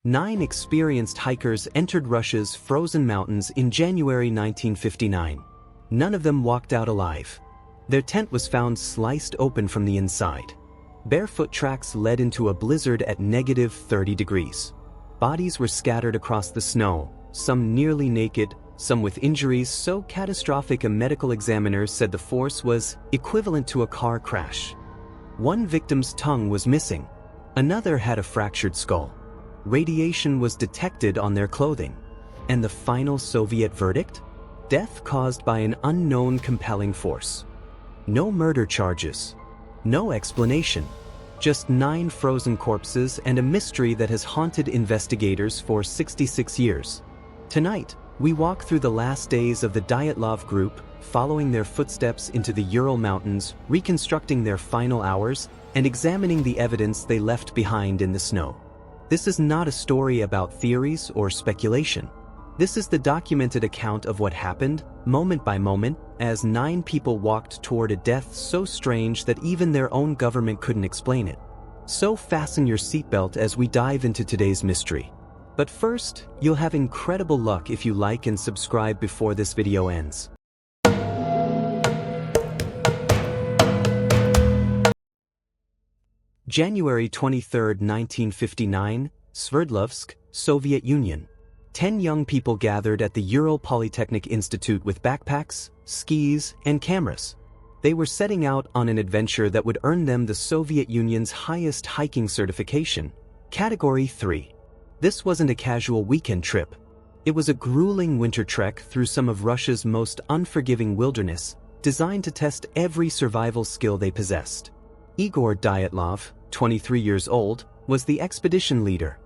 9 experienced hikers entered Russia's frozen mountains in January 1959. None of them walked out alive. Their tent was found sliced open from the inside. Barefoot tracks led into a blizzard at -30 degrees. Bodies were scattered across the snow, some nearly naked, some with injuries so catastrophic a medical examiner said the force was equivalent to a car crash. One victim's tongue was missing. Another had a fractured skull. Radiation was detected on their clothing. And the final Soviet verdict? Death caused by an unknown compelling force. No murder charges. No explanation. Just 9 frozen corpses and a mystery that has haunted investigators for 66 years. Tonight, we walk through the last days of the Dyatlov group, following their footsteps into the Ural Mountains, reconstructing their final hours, and examining the evidence they left behind in the snow. This is not a story about theories or speculation. This is the documented account of what happened, moment by moment, as 9 people walked toward a death so strange that even their own government couldn't explain it. So fasten your seatbelt as we dive into today's mystery. But first, you'll have incredible luck if you like and subscribe before this video ends. January 23, 1959, Sverdlovsk, Soviet Union. 10 young people gathered at the Ural Polytechnic Institute with backpacks, skis, and cameras. They were setting out on an adventure that would earn them the Soviet Union's highest hiking certification, Category 3. This wasn't a casual weekend trip. It was a grueling winter trek through some of Russia's most unforgiving wilderness, designed to test every survival skill they possessed. Igor Dyatlov, 23 years old, was the expedition leader.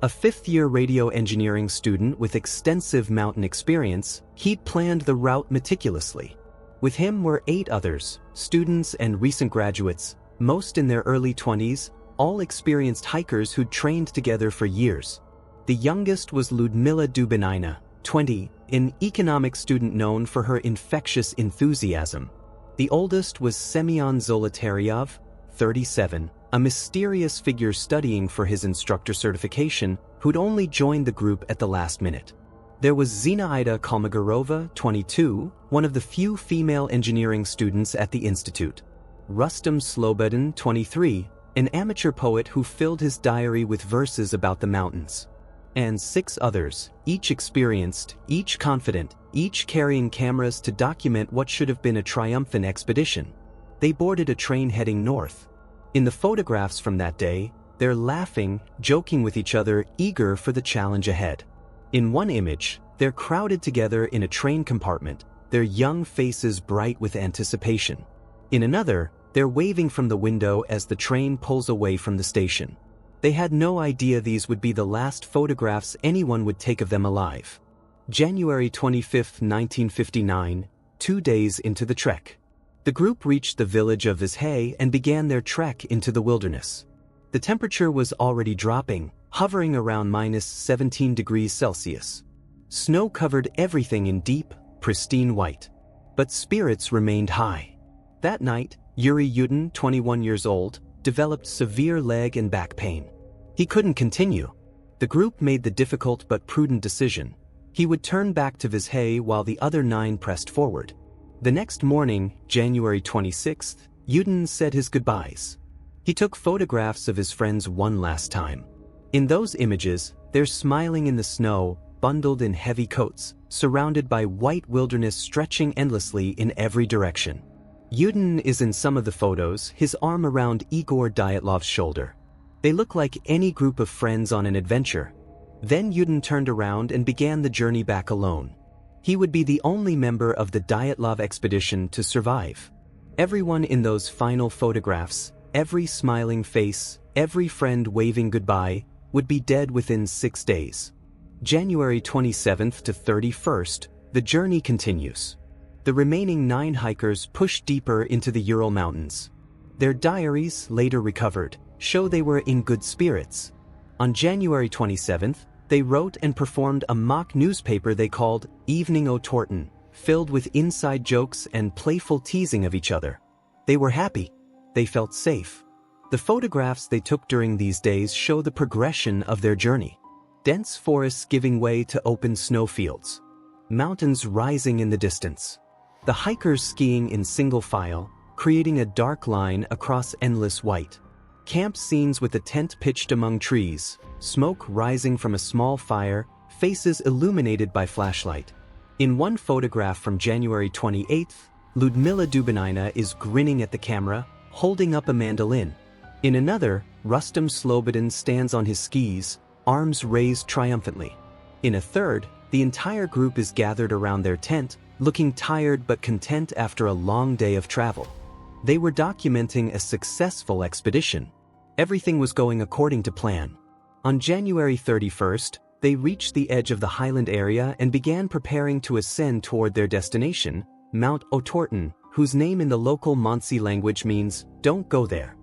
A fifth-year radio engineering student with extensive mountain experience, he'd planned the route meticulously. With him were 8 others, students and recent graduates, most in their early 20s, all experienced hikers who'd trained together for years. The youngest was Lyudmila Dubinina, 20, an economics student known for her infectious enthusiasm. The oldest was Semyon Zolotaryov, 37, a mysterious figure studying for his instructor certification who'd only joined the group at the last minute. There was Zinaida Kolmogorova, 22, one of the few female engineering students at the institute. Rustam Slobodin, 23, an amateur poet who filled his diary with verses about the mountains. And 6 others, each experienced, each confident, each carrying cameras to document what should have been a triumphant expedition. They boarded a train heading north. In the photographs from that day, they're laughing, joking with each other, eager for the challenge ahead. In one image, they're crowded together in a train compartment, their young faces bright with anticipation. In another, they're waving from the window as the train pulls away from the station. They had no idea these would be the last photographs anyone would take of them alive. January 25, 1959, 2 days into the trek. The group reached the village of Vizhay and began their trek into the wilderness. The temperature was already dropping, hovering around -17 degrees Celsius. Snow covered everything in deep, pristine white. But spirits remained high. That night, Yuri Yudin, 21 years old, developed severe leg and back pain. He couldn't continue. The group made the difficult but prudent decision. He would turn back to Vizhay while the other 9 pressed forward. The next morning, January 26th, Yudin said his goodbyes. He took photographs of his friends one last time. In those images, they're smiling in the snow, bundled in heavy coats, surrounded by white wilderness stretching endlessly in every direction. Yudin is in some of the photos, his arm around Igor Dyatlov's shoulder. They look like any group of friends on an adventure. Then Yudin turned around and began the journey back alone. He would be the only member of the Dyatlov expedition to survive. Everyone in those final photographs, every smiling face, every friend waving goodbye, would be dead within 6 days. January 27th to 31st, the journey continues. The remaining 9 hikers push deeper into the Ural Mountains. Their diaries, later recovered, show they were in good spirits. On January 27th, they wrote and performed a mock newspaper they called Evening o' Torton, filled with inside jokes and playful teasing of each other. They were happy. They felt safe. The photographs they took during these days show the progression of their journey. dense forests giving way to open snowfields, mountains rising in the distance. The hikers skiing in single file, creating a dark line across endless white. Camp scenes with a tent pitched among trees, smoke rising from a small fire, faces illuminated by flashlight. In one photograph from January 28th, Ludmila Dubinina is grinning at the camera, holding up a mandolin. In another, Rustam Slobodin stands on his skis, arms raised triumphantly. In a third, the entire group is gathered around their tent, looking tired but content after a long day of travel. They were documenting a successful expedition. Everything was going according to plan. On January 31st, they reached the edge of the highland area and began preparing to ascend toward their destination, Mount Otorten, whose name in the local Mansi language means, "Don't go there."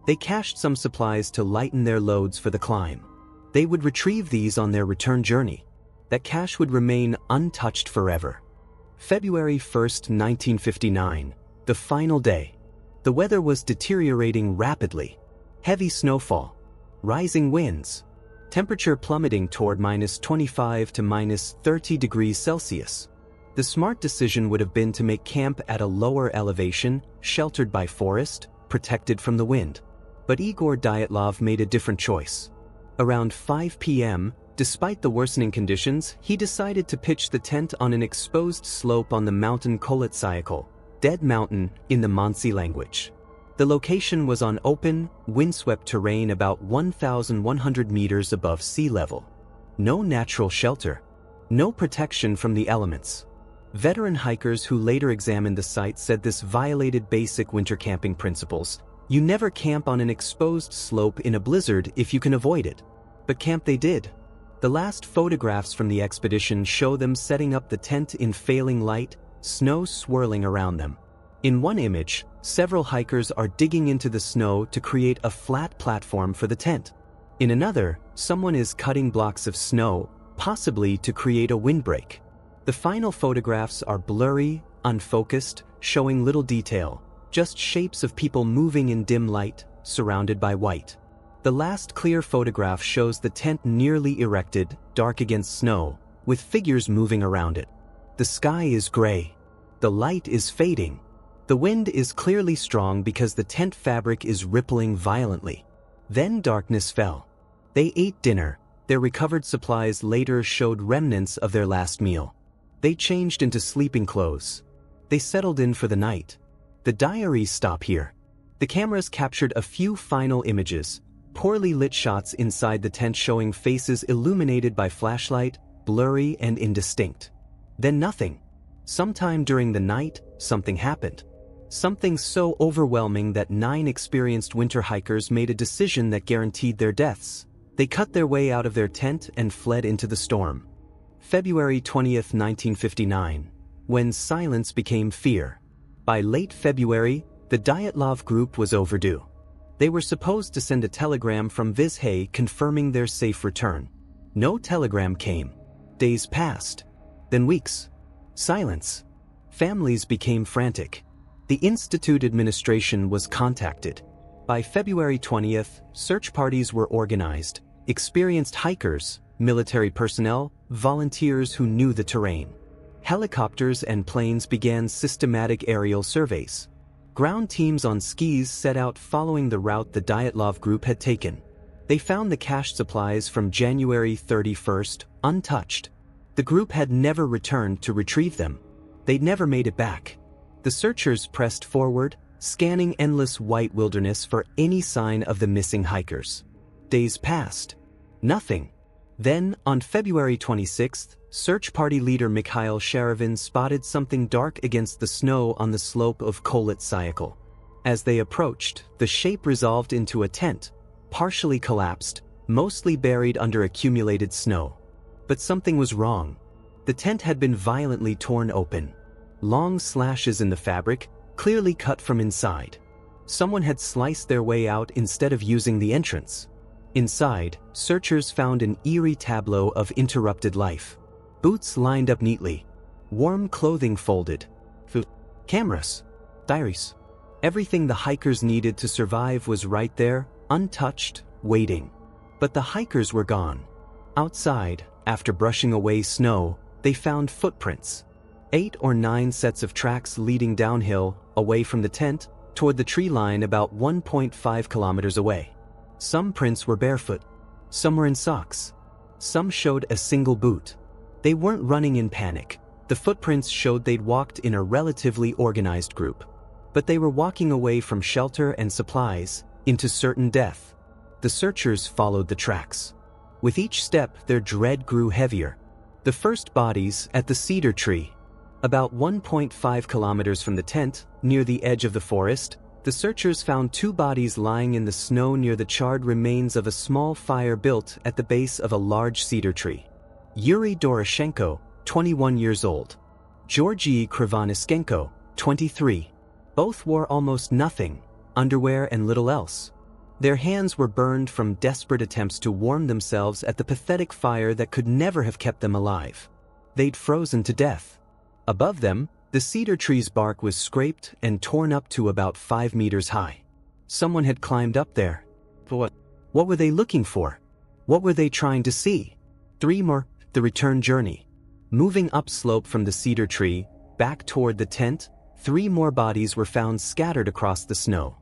They cached some supplies to lighten their loads for the climb. They would retrieve these on their return journey. That cache would remain untouched forever. February 1st, 1959, the final day. The weather was deteriorating rapidly. Heavy snowfall, rising winds, temperature plummeting toward -25 to -30 degrees Celsius. The smart decision would have been to make camp at a lower elevation, sheltered by forest, protected from the wind. But Igor Dyatlov made a different choice. Around 5 p.m., despite the worsening conditions, he decided to pitch the tent on an exposed slope on the mountain Kolotsyakhl, Dead Mountain in the Mansi language. The location was on open, windswept terrain about 1,100 meters above sea level. No natural shelter. No protection from the elements. Veteran hikers who later examined the site said this violated basic winter camping principles. You never camp on an exposed slope in a blizzard if you can avoid it. But camp they did. The last photographs from the expedition show them setting up the tent in failing light, snow swirling around them. In one image, several hikers are digging into the snow to create a flat platform for the tent. In another, someone is cutting blocks of snow, possibly to create a windbreak. The final photographs are blurry, unfocused, showing little detail, just shapes of people moving in dim light, surrounded by white. The last clear photograph shows the tent nearly erected, dark against snow, with figures moving around it. The sky is gray. The light is fading. The wind is clearly strong because the tent fabric is rippling violently. Then darkness fell. They ate dinner. Their recovered supplies later showed remnants of their last meal. They changed into sleeping clothes. They settled in for the night. The diaries stop here. The cameras captured a few final images, poorly lit shots inside the tent showing faces illuminated by flashlight, blurry and indistinct. Then nothing. Sometime during the night, something happened. Something so overwhelming that 9 experienced winter hikers made a decision that guaranteed their deaths. They cut their way out of their tent and fled into the storm. February 20th, 1959, when silence became fear. By late February, the Dyatlov group was overdue. They were supposed to send a telegram from Vizhay confirming their safe return. No telegram came. Days passed. Then weeks. Silence. Families became frantic. The Institute administration was contacted. By February 20th, search parties were organized. Experienced hikers, military personnel, volunteers who knew the terrain. Helicopters and planes began systematic aerial surveys. Ground teams on skis set out following the route the Dyatlov group had taken. They found the cached supplies from January 31st untouched. The group had never returned to retrieve them. They'd never made it back. The searchers pressed forward, scanning endless white wilderness for any sign of the missing hikers. Days passed. Nothing. Then, on February 26th, search party leader Mikhail Sharavin spotted something dark against the snow on the slope of Kolotsyakhl. As they approached, the shape resolved into a tent, partially collapsed, mostly buried under accumulated snow. But something was wrong. The tent had been violently torn open. Long slashes in the fabric, clearly cut from inside. Someone had sliced their way out instead of using the entrance. Inside, searchers found an eerie tableau of interrupted life. Boots lined up neatly. Warm clothing folded. Food. Cameras. Diaries. Everything the hikers needed to survive was right there, untouched, waiting. But the hikers were gone. Outside, after brushing away snow, they found footprints. 8 or 9 sets of tracks leading downhill, away from the tent, toward the tree line about 1.5 kilometers away. Some prints were barefoot. Some were in socks. Some showed a single boot. They weren't running in panic. The footprints showed they'd walked in a relatively organized group. But they were walking away from shelter and supplies, into certain death. The searchers followed the tracks. With each step, their dread grew heavier. The first bodies at the cedar tree. About 1.5 kilometers from the tent, near the edge of the forest, the searchers found 2 bodies lying in the snow near the charred remains of a small fire built at the base of a large cedar tree. Yuri Doroshenko, 21 years old. Georgy Krivoniskenko, 23. Both wore almost nothing, underwear and little else. Their hands were burned from desperate attempts to warm themselves at the pathetic fire that could never have kept them alive. They'd frozen to death. Above them, the cedar tree's bark was scraped and torn up to about 5 meters high. Someone had climbed up there. For what? What were they looking for? What were they trying to see? 3 more, the return journey. Moving upslope from the cedar tree, back toward the tent, 3 more bodies were found scattered across the snow.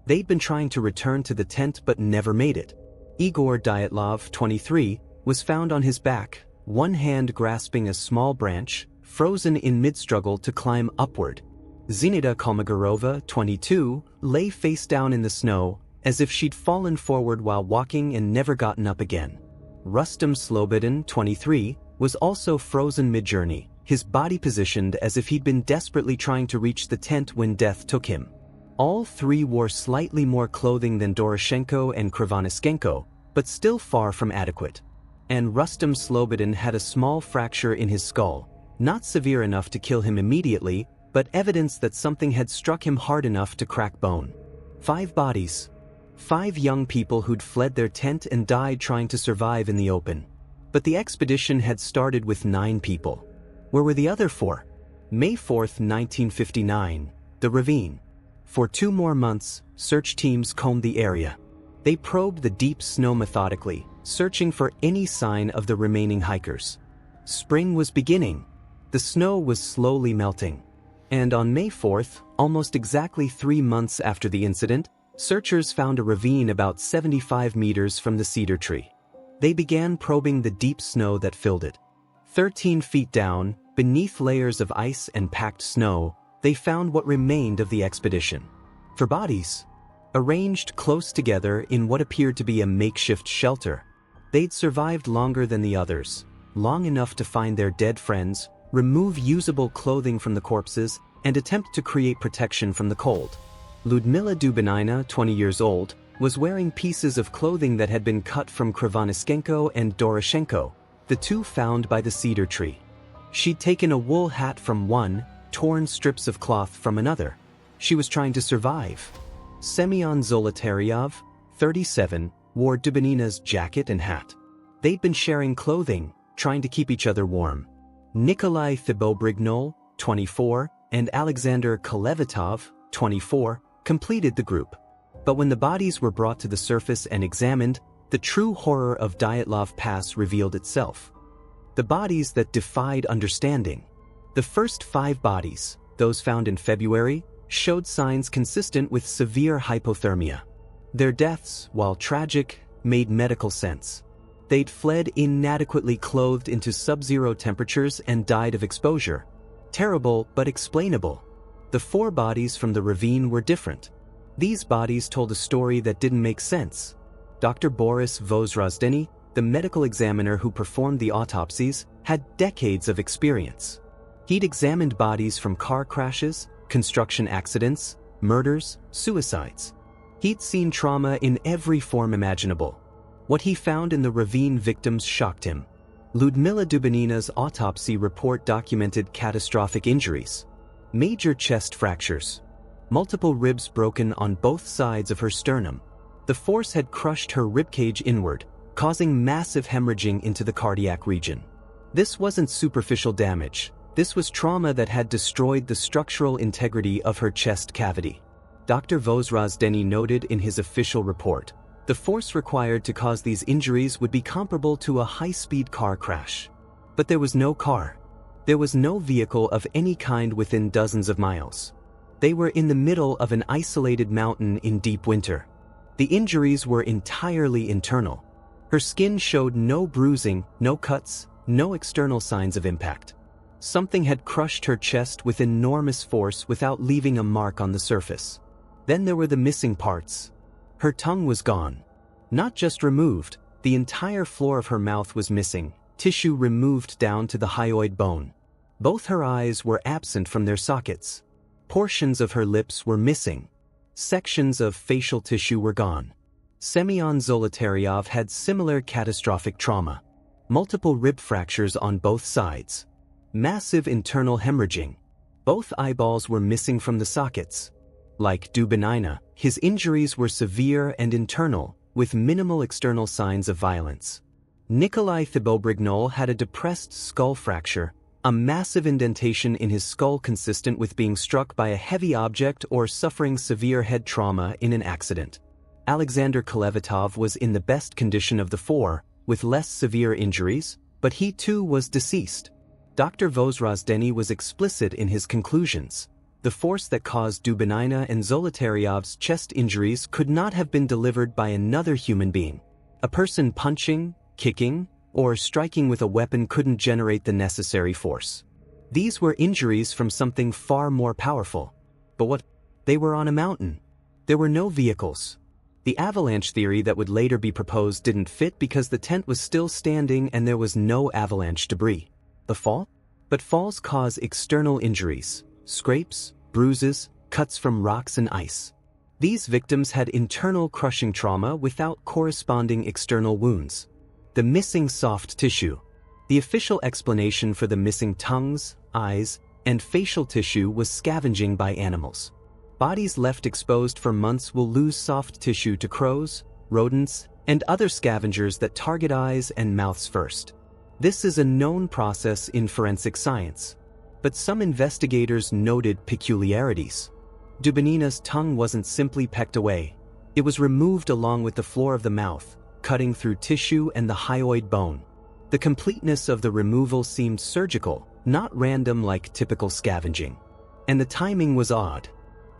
They'd been trying to return to the tent but never made it. Igor Dyatlov, 23, was found on his back, one hand grasping a small branch, frozen in mid-struggle to climb upward. Zenita Kolmogorova, 22, lay face down in the snow, as if she'd fallen forward while walking and never gotten up again. Rustam Slobodin, 23, was also frozen mid-journey, his body positioned as if he'd been desperately trying to reach the tent when death took him. All 3 wore slightly more clothing than Doroshenko and Krivoniskenko, but still far from adequate. And Rustam Slobodin had a small fracture in his skull, not severe enough to kill him immediately, but evidence that something had struck him hard enough to crack bone. 5 bodies. 5 young people who'd fled their tent and died trying to survive in the open. But the expedition had started with 9 people. Where were the other 4? May 4th, 1959, the ravine. For 2 more months, search teams combed the area. They probed the deep snow methodically, searching for any sign of the remaining hikers. Spring was beginning. The snow was slowly melting. And on May 4th, almost exactly 3 months after the incident, searchers found a ravine about 75 meters from the cedar tree. They began probing the deep snow that filled it. 13 feet down, beneath layers of ice and packed snow, they found what remained of the expedition. 4 bodies, arranged close together in what appeared to be a makeshift shelter. They'd survived longer than the others, long enough to find their dead friends, remove usable clothing from the corpses, and attempt to create protection from the cold. Ludmila Dubinina, 20 years old, was wearing pieces of clothing that had been cut from Krivoniskenko and Doroshenko, the 2 found by the cedar tree. She'd taken a wool hat from one, torn strips of cloth from another. She was trying to survive. Semyon Zolotaryov, 37, wore Dubinina's jacket and hat. They'd been sharing clothing, trying to keep each other warm. Nikolai Thibeaux-Brignol, 24, and Alexander Kolevatov, 24, completed the group. But when the bodies were brought to the surface and examined, the true horror of Dyatlov Pass revealed itself. The bodies that defied understanding. The first 5 bodies, those found in February, showed signs consistent with severe hypothermia. Their deaths, while tragic, made medical sense. They'd fled inadequately clothed into sub-zero temperatures and died of exposure. Terrible, but explainable. The 4 bodies from the ravine were different. These bodies told a story that didn't make sense. Dr. Boris Vozrozdeny, the medical examiner who performed the autopsies, had decades of experience. He'd examined bodies from car crashes, construction accidents, murders, suicides. He'd seen trauma in every form imaginable. What he found in the ravine victims shocked him. Ludmila Dubinina's autopsy report documented catastrophic injuries. Major chest fractures. Multiple ribs broken on both sides of her sternum. The force had crushed her ribcage inward, causing massive hemorrhaging into the cardiac region. This wasn't superficial damage. This was trauma that had destroyed the structural integrity of her chest cavity. Dr. Vozrozdeny noted in his official report, The force required to cause these injuries would be comparable to a high-speed car crash. But there was no car. There was no vehicle of any kind within dozens of miles. They were in the middle of an isolated mountain in deep winter. The injuries were entirely internal. Her skin showed no bruising, no cuts, no external signs of impact. Something had crushed her chest with enormous force without leaving a mark on the surface. Then there were the missing parts. Her tongue was gone. Not just removed, the entire floor of her mouth was missing, tissue removed down to the hyoid bone. Both her eyes were absent from their sockets. Portions of her lips were missing. Sections of facial tissue were gone. Semyon Zolotaryov had similar catastrophic trauma. Multiple rib fractures on both sides. Massive internal hemorrhaging. Both eyeballs were missing from the sockets. Like Dubinina, his injuries were severe and internal, with minimal external signs of violence. Nikolai Thibault-Brignol had a depressed skull fracture, a massive indentation in his skull consistent with being struck by a heavy object or suffering severe head trauma in an accident. Alexander Kolevatov was in the best condition of the four, with less severe injuries, but he too was deceased. Dr. Vozrozdeny was explicit in his conclusions. The force that caused Dubinina and Zolotaryov's chest injuries could not have been delivered by another human being. A person punching, kicking, or striking with a weapon couldn't generate the necessary force. These were injuries from something far more powerful. But what? They were on a mountain. There were no vehicles. The avalanche theory that would later be proposed didn't fit because the tent was still standing and there was no avalanche debris. The fall? But falls cause external injuries, scrapes, bruises, cuts from rocks and ice. These victims had internal crushing trauma without corresponding external wounds. The missing soft tissue. The official explanation for the missing tongues, eyes, and facial tissue was scavenging by animals. Bodies left exposed for months will lose soft tissue to crows, rodents, and other scavengers that target eyes and mouths first. This is a known process in forensic science. But some investigators noted peculiarities. Dubinina's tongue wasn't simply pecked away. It was removed along with the floor of the mouth, cutting through tissue and the hyoid bone. The completeness of the removal seemed surgical, not random like typical scavenging. And the timing was odd.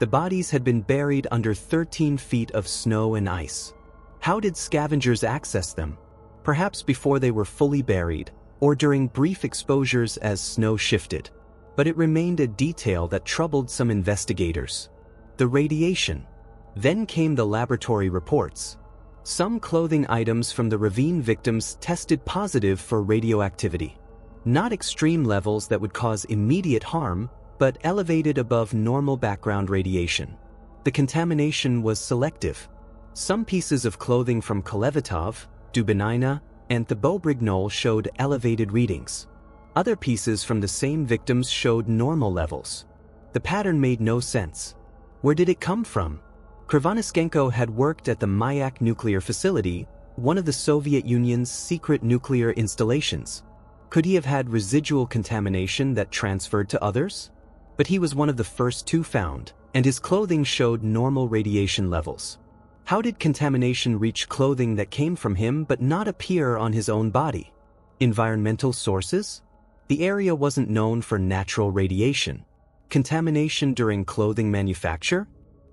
The bodies had been buried under 13 feet of snow and ice. How did scavengers access them? Perhaps before they were fully buried, or during brief exposures as snow shifted. But it remained a detail that troubled some investigators. The radiation. Then came the laboratory reports. Some clothing items from the ravine victims tested positive for radioactivity. Not extreme levels that would cause immediate harm, but elevated above normal background radiation. The contamination was selective. Some pieces of clothing from Kolevatov, Dubinina, and Thibault-Brignol showed elevated readings. Other pieces from the same victims showed normal levels. The pattern made no sense. Where did it come from? Krivonischenko had worked at the Mayak nuclear facility, one of the Soviet Union's secret nuclear installations. Could he have had residual contamination that transferred to others? But he was one of the first two found, and his clothing showed normal radiation levels. How did contamination reach clothing that came from him but not appear on his own body? Environmental sources? The area wasn't known for natural radiation. Contamination during clothing manufacture?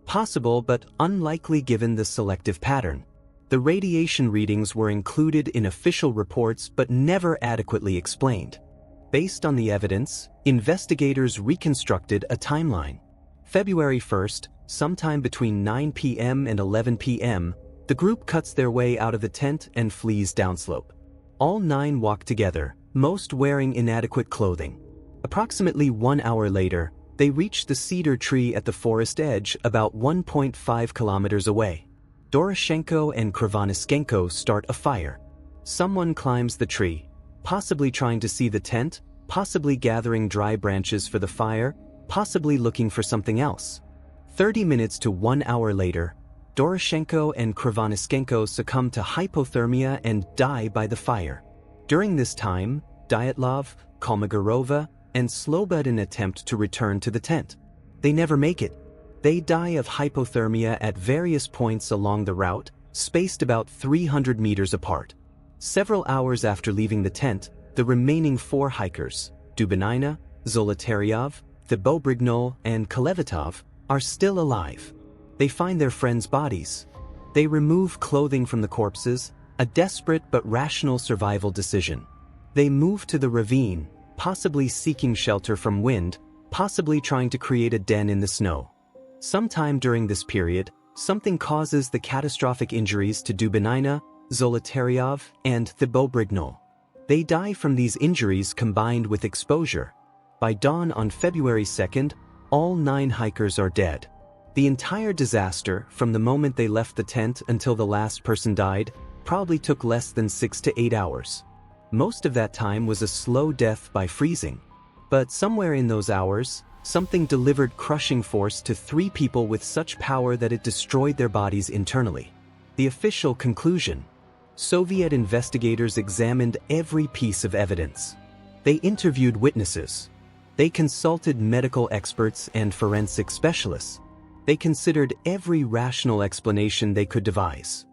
Possible but unlikely given the selective pattern. The radiation readings were included in official reports but never adequately explained. Based on the evidence, investigators reconstructed a timeline. February 1st, sometime between 9 p.m. and 11 p.m., the group cuts their way out of the tent and flees downslope. All 9 walk together, most wearing inadequate clothing. Approximately 1 hour later, they reach the cedar tree at the forest edge about 1.5 kilometers away. Doroshenko and Krivonischenko start a fire. Someone climbs the tree, possibly trying to see the tent, possibly gathering dry branches for the fire, possibly looking for something else. 30 minutes to 1 hour later, Doroshenko and Krivonischenko succumb to hypothermia and die by the fire. During this time, Dyatlov, Kolmogorova, and Slobodin attempt to return to the tent. They never make it. They die of hypothermia at various points along the route, spaced about 300 meters apart. Several hours after leaving the tent, the remaining 4 hikers, Dubinina, Zolotaryov, Thibault-Brignol, and Kolevatov, are still alive. They find their friends' bodies. They remove clothing from the corpses, a desperate but rational survival decision. They move to the ravine, possibly seeking shelter from wind, possibly trying to create a den in the snow. Sometime during this period, something causes the catastrophic injuries to Dubinina, Zolotaryov, and Thibault-Brignol. They die from these injuries combined with exposure. By dawn on February 2nd, all 9 hikers are dead. The entire disaster, from the moment they left the tent until the last person died, probably took less than 6 to 8 hours. Most of that time was a slow death by freezing. But somewhere in those hours, something delivered crushing force to 3 people with such power that it destroyed their bodies internally. The official conclusion: Soviet investigators examined every piece of evidence. They interviewed witnesses. They consulted medical experts and forensic specialists. They considered every rational explanation they could devise.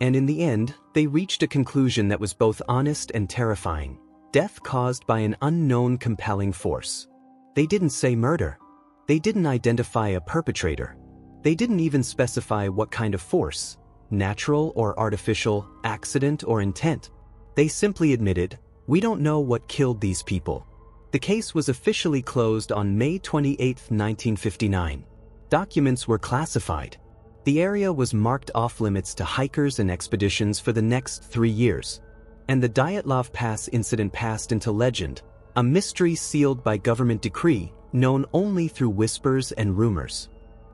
And in the end, they reached a conclusion that was both honest and terrifying: death caused by an unknown compelling force. They didn't say murder. They didn't identify a perpetrator. They didn't even specify what kind of force: natural or artificial, accident or intent. They simply admitted, "We don't know what killed these people." The case was officially closed on May 28, 1959. Documents were classified. The area was marked off-limits to hikers and expeditions for the next 3 years. And the Dyatlov Pass incident passed into legend, a mystery sealed by government decree, known only through whispers and rumors.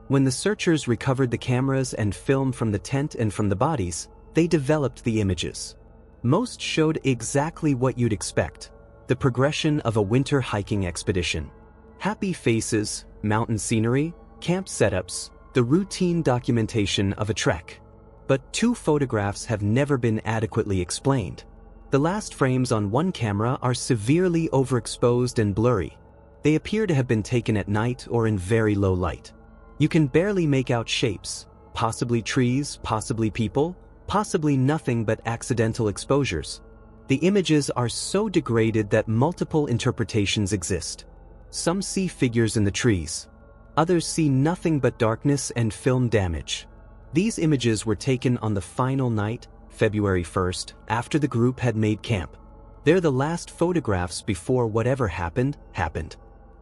When the searchers recovered the cameras and film from the tent and from the bodies, they developed the images. Most showed exactly what you'd expect: the progression of a winter hiking expedition. Happy faces, mountain scenery, camp setups, the routine documentation of a trek. But 2 photographs have never been adequately explained. The last frames on one camera are severely overexposed and blurry. They appear to have been taken at night or in very low light. You can barely make out shapes, possibly trees, possibly people, possibly nothing but accidental exposures. The images are so degraded that multiple interpretations exist. Some see figures in the trees. Others see nothing but darkness and film damage. These images were taken on the final night, February 1st, after the group had made camp. They're the last photographs before whatever happened.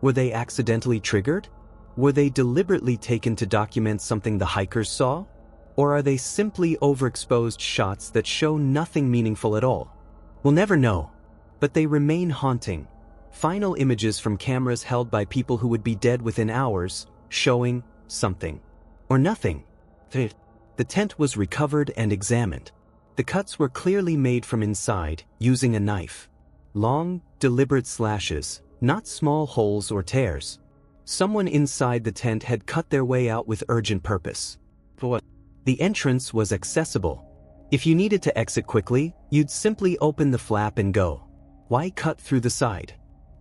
Were they accidentally triggered? Were they deliberately taken to document something the hikers saw? Or are they simply overexposed shots that show nothing meaningful at all? We'll never know. But they remain haunting. Final images from cameras held by people who would be dead within hours, showing something. Or nothing. The tent was recovered and examined. The cuts were clearly made from inside, using a knife. Long, deliberate slashes, not small holes or tears. Someone inside the tent had cut their way out with urgent purpose. The entrance was accessible. If you needed to exit quickly, you'd simply open the flap and go. Why cut through the side?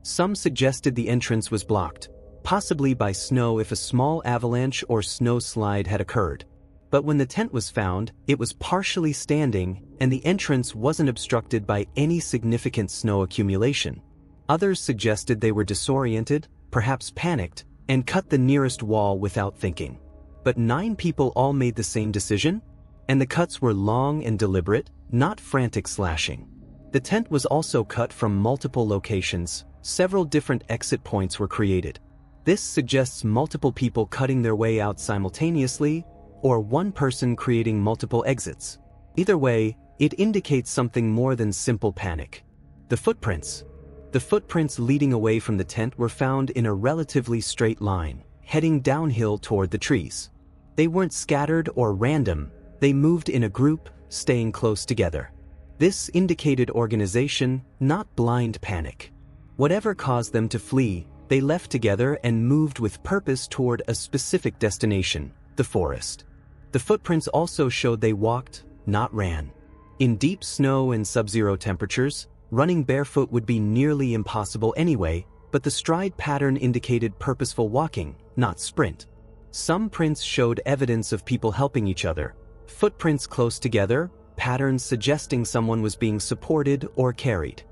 Some suggested the entrance was blocked, possibly by snow if a small avalanche or snow slide had occurred. But when the tent was found, it was partially standing, and the entrance wasn't obstructed by any significant snow accumulation. Others suggested they were disoriented, perhaps panicked, and cut the nearest wall without thinking. But 9 people all made the same decision? And the cuts were long and deliberate, not frantic slashing. The tent was also cut from multiple locations. Several different exit points were created. This suggests multiple people cutting their way out simultaneously, or one person creating multiple exits. Either way, it indicates something more than simple panic. The footprints. The footprints leading away from the tent were found in a relatively straight line, heading downhill toward the trees. They weren't scattered or random, they moved in a group, staying close together. This indicated organization, not blind panic. Whatever caused them to flee, they left together and moved with purpose toward a specific destination, the forest. The footprints also showed they walked, not ran. In deep snow and sub-zero temperatures, running barefoot would be nearly impossible anyway, but the stride pattern indicated purposeful walking, not sprint. Some prints showed evidence of people helping each other, Footprints close together, patterns suggesting someone was being supported or carried.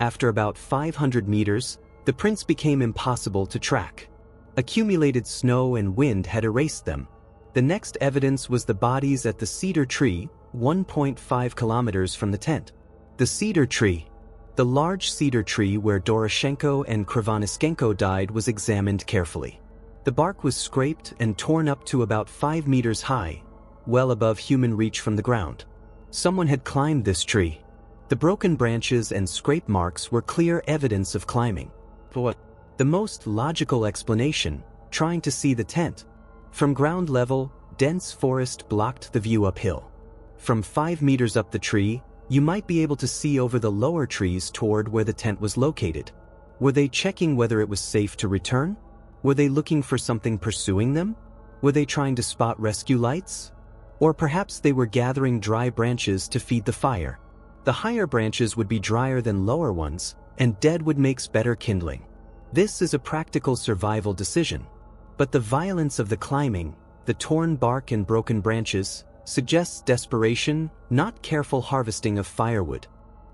After about 500 meters, the prints became impossible to track. Accumulated snow and wind had erased them. The next evidence was the bodies at the cedar tree, 1.5 kilometers from the tent. The cedar tree. The large cedar tree where Doroshenko and Krivonischenko died was examined carefully. The bark was scraped and torn up to about 5 meters high, well above human reach from the ground. Someone had climbed this tree. The broken branches and scrape marks were clear evidence of climbing. But the most logical explanation, trying to see the tent. From ground level, dense forest blocked the view uphill. From 5 meters up the tree, you might be able to see over the lower trees toward where the tent was located. Were they checking whether it was safe to return? Were they looking for something pursuing them? Were they trying to spot rescue lights? Or perhaps they were gathering dry branches to feed the fire. The higher branches would be drier than lower ones, and dead wood makes better kindling. This is a practical survival decision. But the violence of the climbing, the torn bark and broken branches, suggests desperation, not careful harvesting of firewood.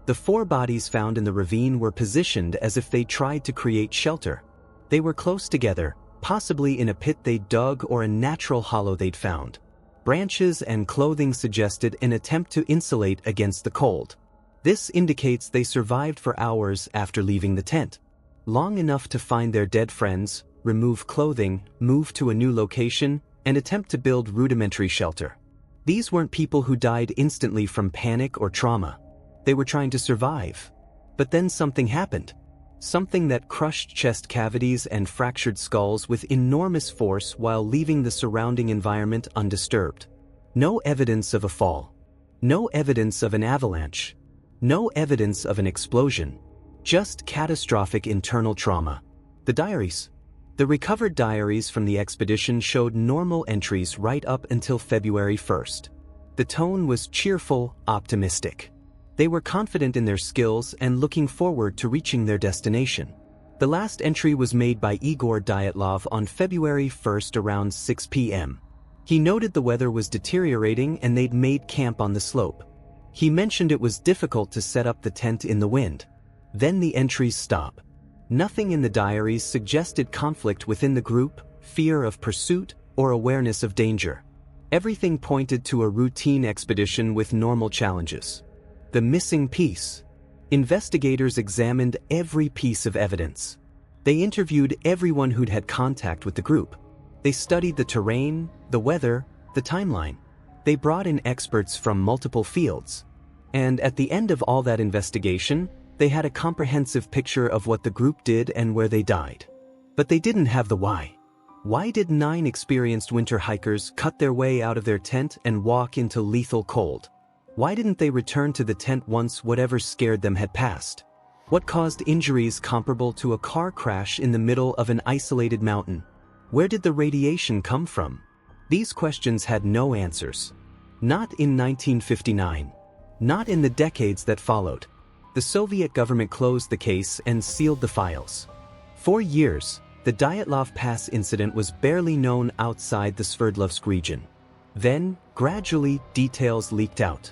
The 4 bodies found in the ravine were positioned as if they tried to create shelter. They were close together, possibly in a pit they'd dug or a natural hollow they'd found. Branches and clothing suggested an attempt to insulate against the cold. This indicates they survived for hours after leaving the tent. Long enough to find their dead friends, remove clothing, move to a new location, and attempt to build rudimentary shelter. These weren't people who died instantly from panic or trauma. They were trying to survive. But then something happened. Something that crushed chest cavities and fractured skulls with enormous force while leaving the surrounding environment undisturbed. No evidence of a fall. No evidence of an avalanche. No evidence of an explosion. Just catastrophic internal trauma. The diaries. The recovered diaries from the expedition showed normal entries right up until February 1st. The tone was cheerful, optimistic. They were confident in their skills and looking forward to reaching their destination. The last entry was made by Igor Dyatlov on February 1st around 6 p.m. He noted the weather was deteriorating and they'd made camp on the slope. He mentioned it was difficult to set up the tent in the wind. Then the entries stop. Nothing in the diaries suggested conflict within the group, fear of pursuit, or awareness of danger. Everything pointed to a routine expedition with normal challenges. The missing piece. Investigators examined every piece of evidence. They interviewed everyone who'd had contact with the group. They studied the terrain, the weather, the timeline. They brought in experts from multiple fields. And at the end of all that investigation, they had a comprehensive picture of what the group did and where they died. But they didn't have the why. Why did 9 experienced winter hikers cut their way out of their tent and walk into lethal cold? Why didn't they return to the tent once whatever scared them had passed? What caused injuries comparable to a car crash in the middle of an isolated mountain? Where did the radiation come from? These questions had no answers. Not in 1959. Not in the decades that followed. The Soviet government closed the case and sealed the files. For years, the Dyatlov Pass incident was barely known outside the Sverdlovsk region. Then, gradually, details leaked out.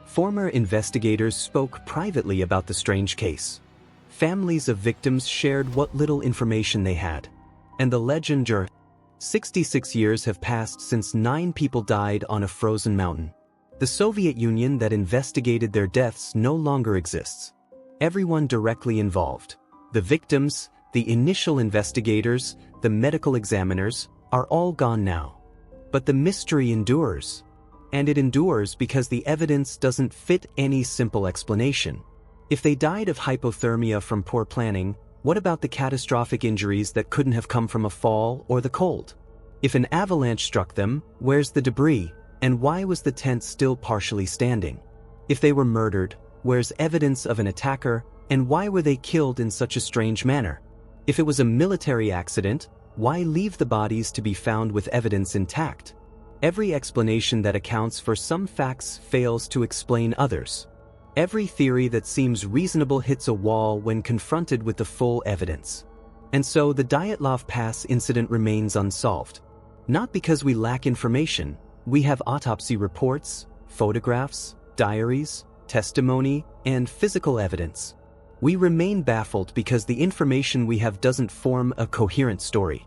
Former investigators spoke privately about the strange case. Families of victims shared what little information they had. And the legend grew. 66 years have passed since 9 people died on a frozen mountain. The Soviet Union that investigated their deaths no longer exists. Everyone directly involved, the victims, the initial investigators, the medical examiners, are all gone now. But the mystery endures. And it endures because the evidence doesn't fit any simple explanation. If they died of hypothermia from poor planning, what about the catastrophic injuries that couldn't have come from a fall or the cold? If an avalanche struck them, where's the debris? And why was the tent still partially standing? If they were murdered, where's evidence of an attacker, and why were they killed in such a strange manner? If it was a military accident, why leave the bodies to be found with evidence intact? Every explanation that accounts for some facts fails to explain others. Every theory that seems reasonable hits a wall when confronted with the full evidence. And so the Dyatlov Pass incident remains unsolved. Not because we lack information, We have autopsy reports, photographs, diaries, testimony, and physical evidence. We remain baffled because the information we have doesn't form a coherent story.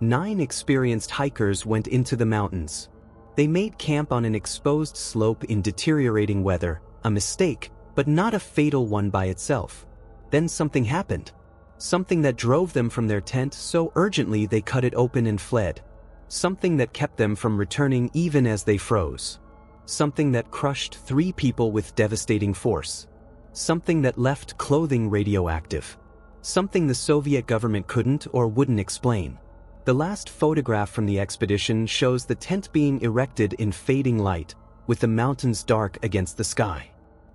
9 experienced hikers went into the mountains. They made camp on an exposed slope in deteriorating weather, a mistake, but not a fatal one by itself. Then something happened. Something that drove them from their tent so urgently they cut it open and fled. Something that kept them from returning even as they froze. Something that crushed 3 people with devastating force. Something that left clothing radioactive. Something the Soviet government couldn't or wouldn't explain. The last photograph from the expedition shows the tent being erected in fading light, with the mountains dark against the sky.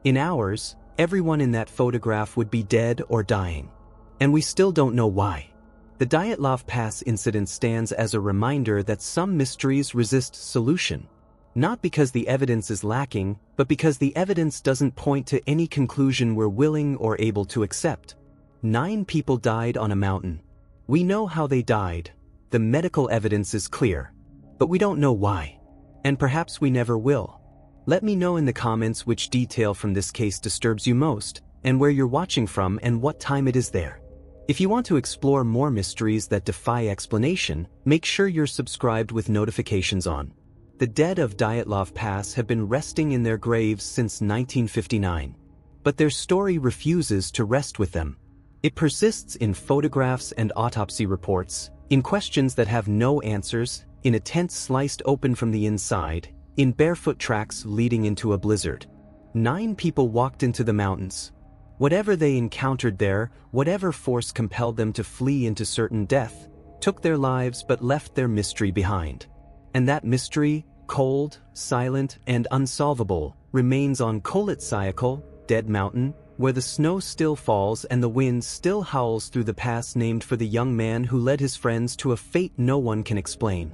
In hours, everyone in that photograph would be dead or dying. And we still don't know why. The Dyatlov Pass incident stands as a reminder that some mysteries resist solution. Not because the evidence is lacking, but because the evidence doesn't point to any conclusion we're willing or able to accept. 9 people died on a mountain. We know how they died. The medical evidence is clear. But we don't know why. And perhaps we never will. Let me know in the comments which detail from this case disturbs you most, and where you're watching from and what time it is there. If you want to explore more mysteries that defy explanation, make sure you're subscribed with notifications on. The dead of Dyatlov Pass have been resting in their graves since 1959. But their story refuses to rest with them. It persists in photographs and autopsy reports, in questions that have no answers, in a tent sliced open from the inside, in barefoot tracks leading into a blizzard. 9 people walked into the mountains. Whatever they encountered there, whatever force compelled them to flee into certain death, took their lives but left their mystery behind. And that mystery, cold, silent, and unsolvable, remains on Kolit-Syakhl, Dead Mountain, where the snow still falls and the wind still howls through the pass named for the young man who led his friends to a fate no one can explain.